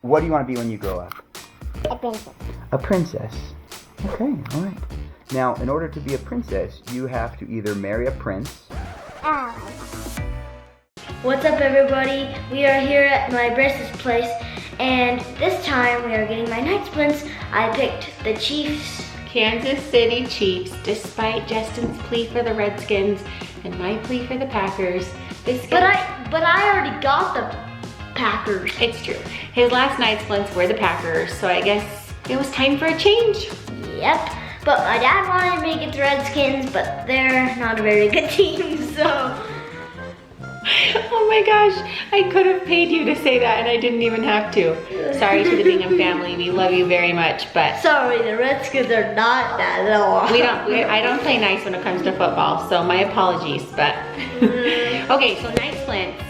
What do you want to be when you grow up? A princess. A princess. Okay, all right. Now, in order to be a princess, you have to either marry a prince. What's up, everybody? We are here at my bracelet's place, and this time we are getting my night splints. I picked the Chiefs. Kansas City Chiefs, despite Justin's plea for the Redskins and my plea for the Packers. But I already got the Packers. It's true. His last night splints were the Packers, so I guess it was time for a change. Yep. But my dad wanted me to get the Redskins, but they're not a very good team, so. Oh my gosh, I could have paid you to say that and I didn't even have to. Sorry to the Bingham family, we love you very much, but. Sorry, the Redskins are not that at all. I don't play nice when it comes to football, so my apologies, but. Okay, so night splints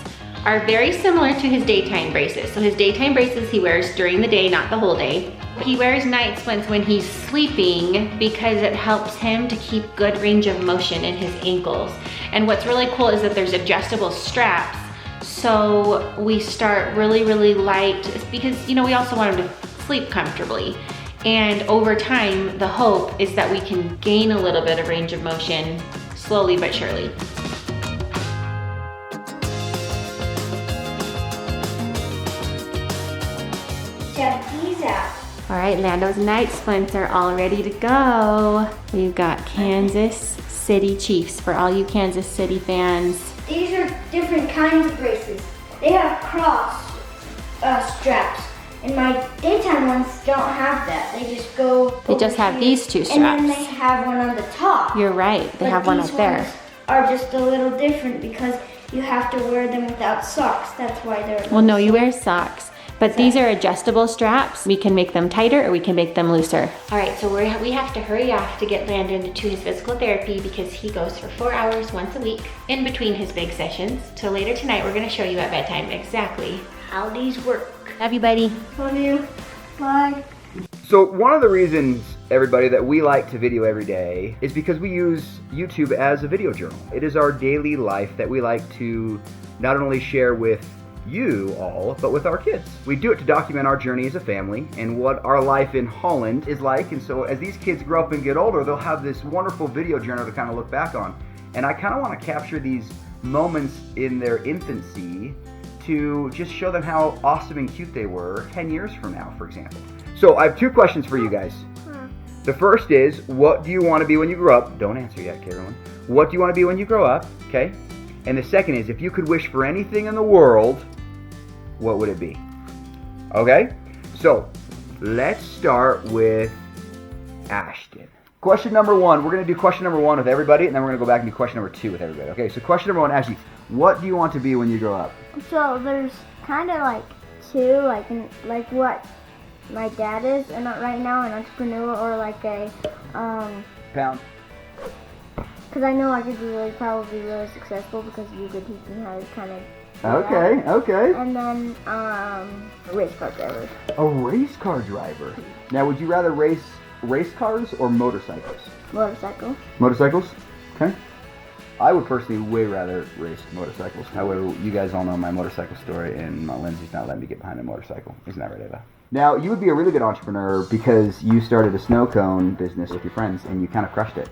are very similar to his daytime braces. So his daytime braces he wears during the day, not the whole day. He wears night splints when he's sleeping because it helps him to keep good range of motion in his ankles. And what's really cool is that there's adjustable straps. So we start really, really light because, you know, we also want him to sleep comfortably. And over time, the hope is that we can gain a little bit of range of motion slowly but surely. Check these out. All right, Lando's night splints are all ready to go. We've got Kansas City Chiefs for all you Kansas City fans. These are different kinds of braces. They have cross straps, and my daytime ones don't have that. They just go. They just have these two straps. And then they have one on the top. You're right, they have one up there. These ones are just a little different because you have to wear them without socks. That's why they're. Well, no, you wear socks. But these are adjustable straps. We can make them tighter or we can make them looser. All right, so we have to hurry off to get Landon to his physical therapy because he goes for 4 hours once a week in between his big sessions. So later tonight, we're gonna show you at bedtime exactly how these work. Love you, buddy. Love you. Bye. So one of the reasons, everybody, that we like to video every day is because we use YouTube as a video journal. It is our daily life that we like to not only share with you all, but with our kids. We do it to document our journey as a family and what our life in Holland is like. And so as these kids grow up and get older, they'll have this wonderful video journal to kind of look back on. And I kind of want to capture these moments in their infancy to just show them how awesome and cute they were 10 years from now, for example. So I have two questions for you guys. The first is, what do you want to be when you grow up? Don't answer yet, Carolyn. What do you want to be when you grow up? Okay. And the second is, if you could wish for anything in the world, what would it be? Okay, so let's start with Ashton. Question number one, we're going to do question number one with everybody, and then we're going to go back and do question number two with everybody. Okay, so question number one, Ashley, what do you want to be when you grow up? So there's kind of like two, like what my dad is, and right now an entrepreneur or like a Pound. Because I know I could be probably really successful because you could teach me how to kind of. Okay, okay. And then a race car driver. A race car driver. Now, would you rather race cars or motorcycles? Motorcycle. Motorcycles? Okay. I would personally way rather race motorcycles. However, you guys all know my motorcycle story, and Lindsay's not letting me get behind a motorcycle. Isn't that right, Ava? Now, you would be a really good entrepreneur because you started a snow cone business with your friends, and you kind of crushed it.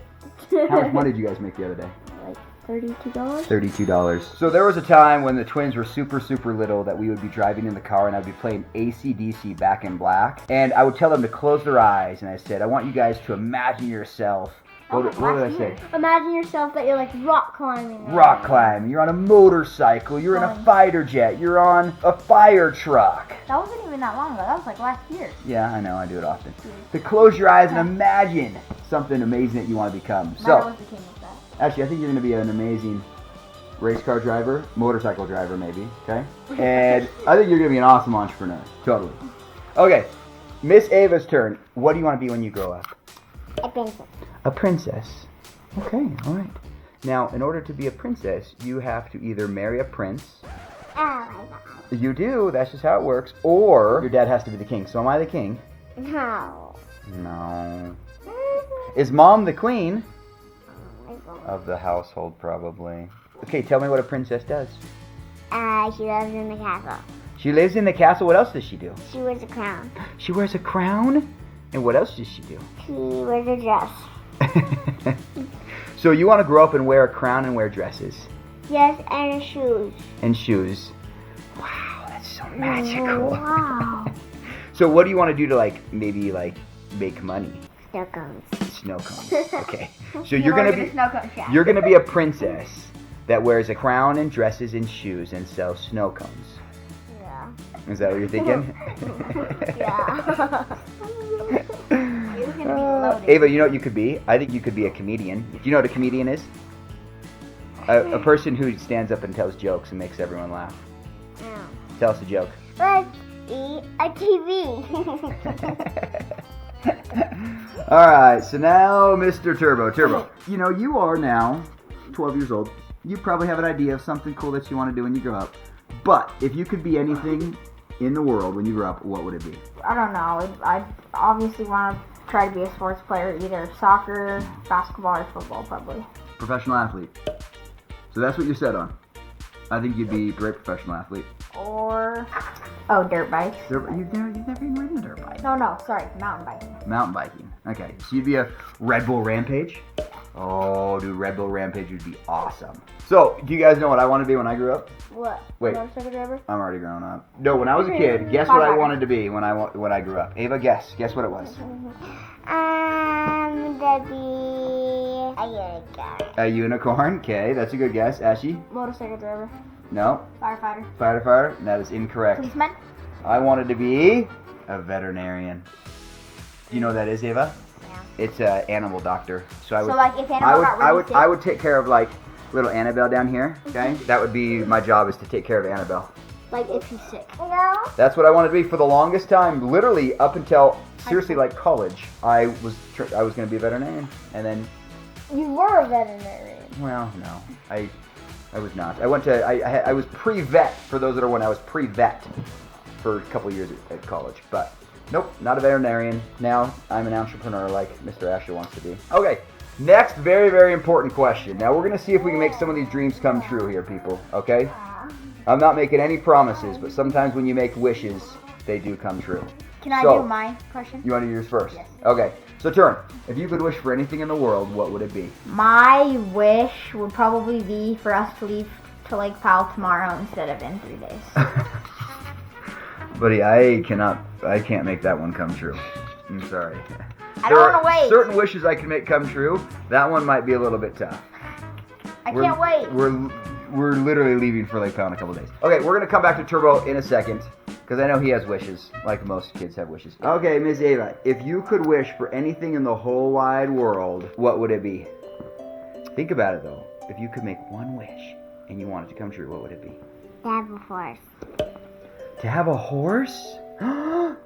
How much money did you guys make the other day? Like $32. $32. So there was a time when the twins were super, super little that we would be driving in the car and I'd be playing AC/DC Back in Black. And I would tell them to close their eyes, and I said, I want you guys to imagine yourself. What did I say? Imagine yourself that you're like rock climbing. Rock climbing. You're on a motorcycle. You're in a fighter jet. You're on a fire truck. That wasn't even that long ago. That was like last year. Yeah, I know. I do it often. To close your eyes and imagine something amazing that you want to become. So, actually, I think you're going to be an amazing race car driver, motorcycle driver maybe, okay? And I think you're going to be an awesome entrepreneur. Totally. Okay, Miss Ava's turn. What do you want to be when you grow up? A princess. A princess. Okay, all right. Now, in order to be a princess, you have to either marry a prince. You do. That's just how it works. Or your dad has to be the king. So am I the king? No. No. Is mom the queen? Of the household, probably. Okay, tell me what a princess does. She lives in the castle. She She lives in the castle. What else does she do? She wears a crown. She wears a crown? And what else does she do? She wears a dress. So you want to grow up and wear a crown and wear dresses? Yes, and shoes. And shoes. Wow, that's so magical. Wow. So what do you want to do to maybe make money? Snow cones. Snow cones. Okay. So you're gonna be snow cone shack. you're gonna be a princess that wears a crown and dresses and shoes and sells snow cones. Yeah. Is that what you're thinking? Yeah. It's gonna be loaded. Ava, you know what you could be? I think you could be a comedian. Do you know what a comedian is? A person who stands up and tells jokes and makes everyone laugh. Yeah. Tell us a joke. Let's eat a TV. Alright, so now Mr. Turbo. Turbo, you know, you are now 12 years old. You probably have an idea of something cool that you want to do when you grow up. But if you could be anything in the world when you grow up, what would it be? I don't know. I obviously want to try to be a sports player, either soccer, basketball, or football, probably. Professional athlete. So that's what you're set on. I think you'd be a great professional athlete. Or, dirt bikes. You've never even ridden a dirt bike. No, sorry, mountain biking. Mountain biking. Okay, so you'd be a Red Bull Rampage? Oh, dude, Red Bull Rampage would be awesome. So, do you guys know what I want to be when I grew up? What? Wait. Motorcycle driver? I'm already grown up. No, when I was a kid, guess what I wanted to be when I grew up? Ava, guess what it was? To be a unicorn. A unicorn? Okay, that's a good guess. Ashley? Motorcycle driver. No. Firefighter. Firefighter? That is incorrect. Policeman. I wanted to be a veterinarian. Do you know what that is, Ava? Yeah. It's an animal doctor. So I would. If animal got really sick. I would take care of little Annabelle down here. Okay. That would be my job, is to take care of Annabelle. If he's sick. No. That's what I wanted to be for the longest time. Literally up until seriously college. I was going to be a veterinarian, and then. You were a veterinarian. Well, no, I was not. I went to. I was pre-vet. For those that are wondering, I was pre-vet for a couple years at college, but. Nope, not a veterinarian. Now I'm an entrepreneur like Mr. Asher wants to be. Okay, next very, very important question. Now we're going to see if we can make some of these dreams come true here, people, okay? I'm not making any promises, but sometimes when you make wishes, they do come true. Can I do my question? You want to do yours first? Yes. Okay, so Turn, if you could wish for anything in the world, what would it be? My wish would probably be for us to leave to Lake Powell tomorrow instead of in 3 days. Buddy, I can't make that one come true. I'm sorry. I don't want to wait. Certain wishes I can make come true. That one might be a little bit tough. I can't wait. We're literally leaving for Lake Powell in a couple days. Okay, we're gonna come back to Turbo in a second because I know he has wishes, like most kids have wishes. Okay, Ms. Ava, if you could wish for anything in the whole wide world, what would it be? Think about it though. If you could make one wish and you want it to come true, what would it be? To have a horse. To have a horse?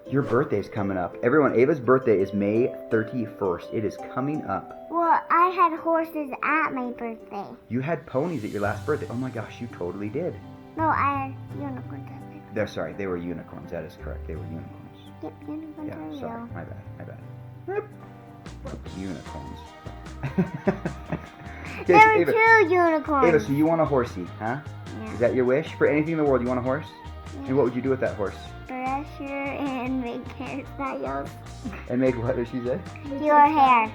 Your birthday's coming up. Everyone, Ava's birthday is May 31st. It is coming up. Well, I had horses at my birthday. You had ponies at your last birthday. Oh my gosh, you totally did. No, I had unicorns at my birthday. They're sorry, they were unicorns. That is correct. They were unicorns. Yep, unicorns Yeah, are sorry. real. My bad. Yep. Unicorns. Okay, There so were two unicorns. Ava, so you want a horsey, huh? Yeah. Is that your wish? For anything in the world, you want a horse? And what would you do with that horse? Brush your and make hairstyles. And make what did she say? Your hair.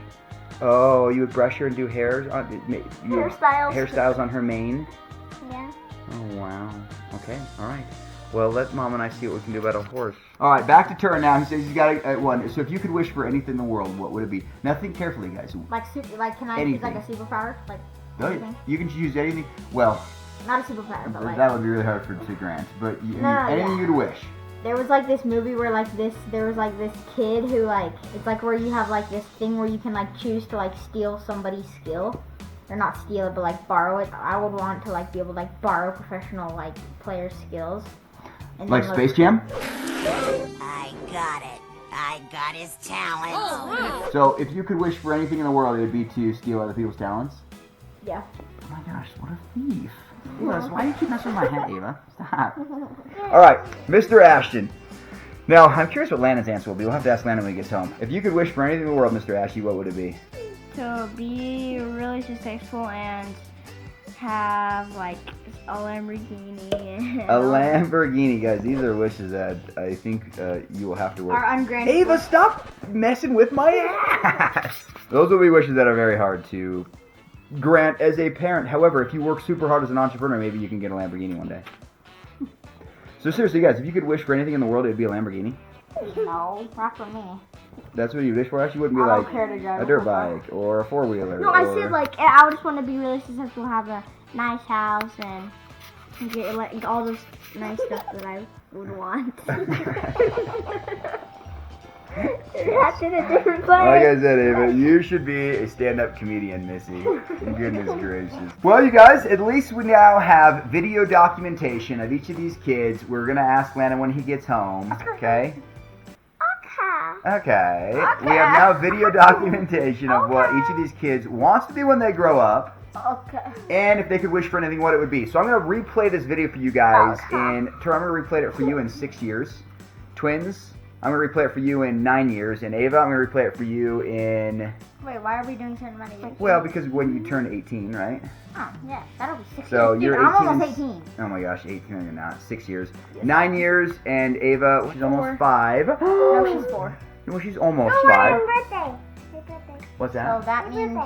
Oh, you would brush her and do hairs on hairstyles on her mane. Yeah. Oh wow. Okay. All right. Well, let Mom and I see what we can do about a horse. All right, back to Turn now. He says he's got one. So if you could wish for anything in the world, what would it be? Now think carefully, guys. Can I choose a superpower? No, you can choose anything. Well, not a superpower, but that would be really hard to grant. But anything you'd wish. There was this movie where there was this kid who it's where you have this thing where you can choose to steal somebody's skill, or not steal it but borrow it. I would want to be able to borrow professional players' skills. And like Space Jam? I got it. I got his talent. Oh. So if you could wish for anything in the world, it would be to steal other people's talents? Yeah. Oh my gosh, what a thief. Ava, why do you keep messing with my hat, Ava? Stop. All right, Mr. Ashton. Now, I'm curious what Landon's answer will be. We'll have to ask Landon when he gets home. If you could wish for anything in the world, Mr. Ashton, what would it be? To be really successful and have like a Lamborghini. A Lamborghini, guys. These are wishes that I think you will have to work. Our ungranted. Ava, stop messing with my ass. Those will be wishes that are very hard to grant as a parent. However, if you work super hard as an entrepreneur, maybe you can get a Lamborghini one day. So seriously, guys, if you could wish for anything in the world, it would be a Lamborghini. No, not for me. That's what you wish for? Actually, wouldn't be I don't like care to drive a dirt bike or a four-wheeler. No, I or... said like I would just want to be really successful, have a nice house, and get like all this nice stuff that I would want. That's in a different place. Like I said, Ava, you should be a stand-up comedian, Missy. Goodness gracious. Well, you guys, at least we now have video documentation of each of these kids. We're going to ask Landon when he gets home, okay? Okay. We have now video documentation of what each of these kids wants to be when they grow up. Okay. And if they could wish for anything, what it would be. So I'm going to replay this video for you guys I'm going to replay it for you in 6 years. Twins, I'm going to replay it for you in 9 years. And Ava, I'm going to replay it for you in... Wait, why are we doing certain amount of years? Well, because when you turn 18, right? Oh, yeah, that'll be 6 So years. you're Dude, 18. I'm almost 18. Oh my gosh, 18 you're not. 6 years. 9 years, and Ava, she's almost 5. No, she's 4. Well, she's almost 5. birthday. What's So that? that means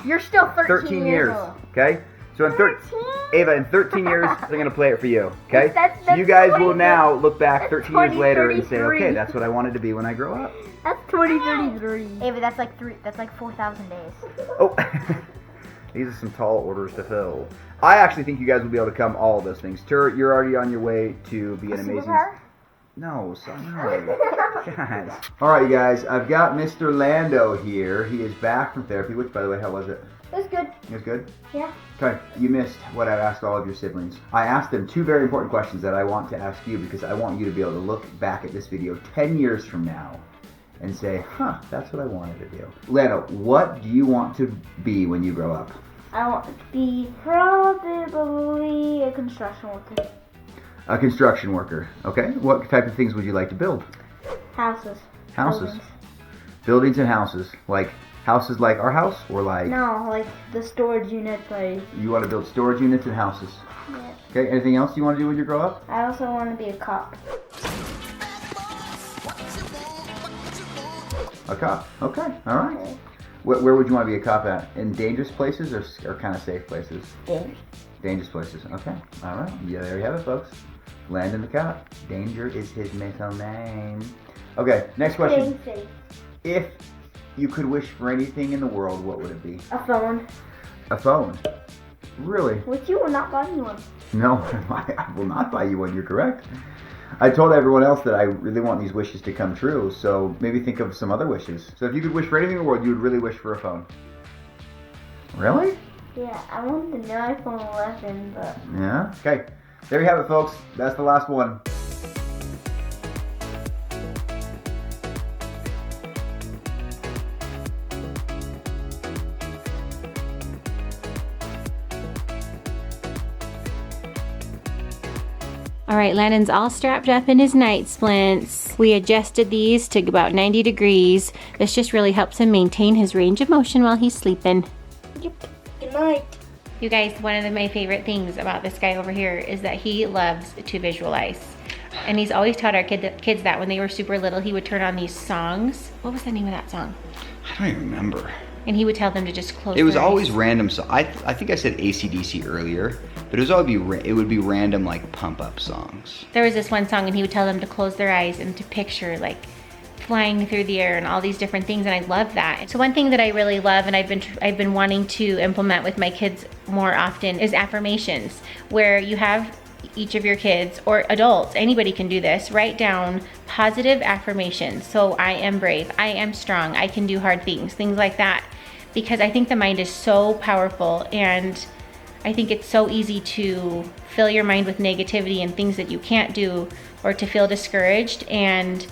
you're still 13 years. old. Okay? So in Ava, in 13 years, I'm going to play it for you. Okay? That's So you guys 20, will now look back 13 years later and say, 2033. okay, that's what I wanted to be when I grow up. That's 2033. Ava, that's like 4,000 days. Oh, these are some tall orders to fill. I actually think you guys will be able to come all of those things. Tur, you're already on your way to be an amazing... No, son, no. Guys. All right, you guys, I've got Mr. Lando here. He is back from therapy, which, by the way, how was it? It was good. It was good? Yeah. Okay, you missed what I asked all of your siblings. I asked them 2 very important questions that I want to ask you because I want you to be able to look back at this video 10 years from now and say, huh, that's what I wanted to do. Lando, what do you want to be when you grow up? I want to be probably a construction worker. A construction worker, okay? What type of things would you like to build? Houses. Houses. Buildings. Buildings and houses. Like houses like our house or like... No, like the storage unit, like... You want to build storage units and houses. Yeah. Okay, anything else you want to do when you grow up? I also want to be a cop. A cop. Okay, all right. Where would you want to be a cop at? In dangerous places or kind of safe places? Dangerous places. Okay, all right. Yeah, there you have it, folks. Landon the cop. Danger is his middle name. Okay, next question. If you could wish for anything in the world, what would it be? A phone. A phone. Really? Which you will not buy me one. No, I will not buy you one. You're correct. I told everyone else that I really want these wishes to come true, so maybe think of some other wishes. So if you could wish for anything in the world, you would really wish for a phone. Really? Yeah, I want the new iPhone 11, but... Yeah? Okay. There you have it, folks. That's the last one. All right, Landon's all strapped up in his night splints. We adjusted these to about 90 degrees. This just really helps him maintain his range of motion while he's sleeping. Good night. You guys, one of my favorite things about this guy over here is that he loves to visualize. And he's always taught our kids that when they were super little, he would turn on these songs. What was the name of that song? I don't even remember. And he would tell them to just close It was their always eyes. random. So I think I said AC/DC earlier, but it would be random like pump up songs. There was this one song and he would tell them to close their eyes and to picture like flying through the air and all these different things, and I love that. So one thing that I really love and I've been wanting to implement with my kids more often is affirmations, where you have each of your kids or adults, anybody can do this, write down positive affirmations. So I am brave, I am strong, I can do hard things like that, because I think the mind is so powerful, and I think it's so easy to fill your mind with negativity and things that you can't do, or to feel discouraged. And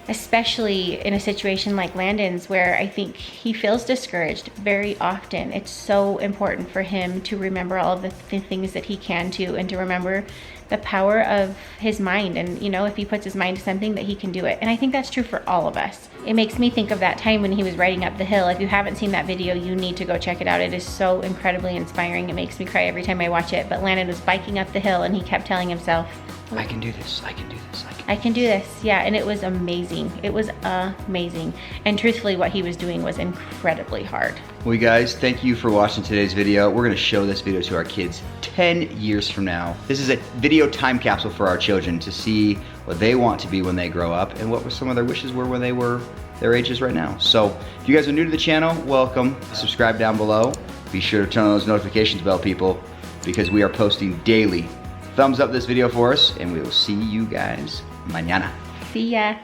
especially in a situation like Landon's, where I think he feels discouraged very often, it's so important for him to remember all of the things that he can do, and to remember the power of his mind, and you know, if he puts his mind to something, that he can do it. And I think that's true for all of us. It makes me think of that time when he was riding up the hill. If you haven't seen that video, you need to go check it out. It is so incredibly inspiring. It makes me cry every time I watch it. But Landon was biking up the hill and he kept telling himself, I can do this, I can do this, I can do this. Yeah, and it was amazing. It was amazing. And truthfully, what he was doing was incredibly hard. Well, you guys, thank you for watching today's video. We're gonna show this video to our kids 10 years from now. This is a video time capsule for our children to see what they want to be when they grow up and what some of their wishes were when they were their ages right now. So if you guys are new to the channel, welcome. Subscribe down below. Be sure to turn on those notifications bell, people, because we are posting daily. Thumbs up this video for us, and we will see you guys mañana. See ya.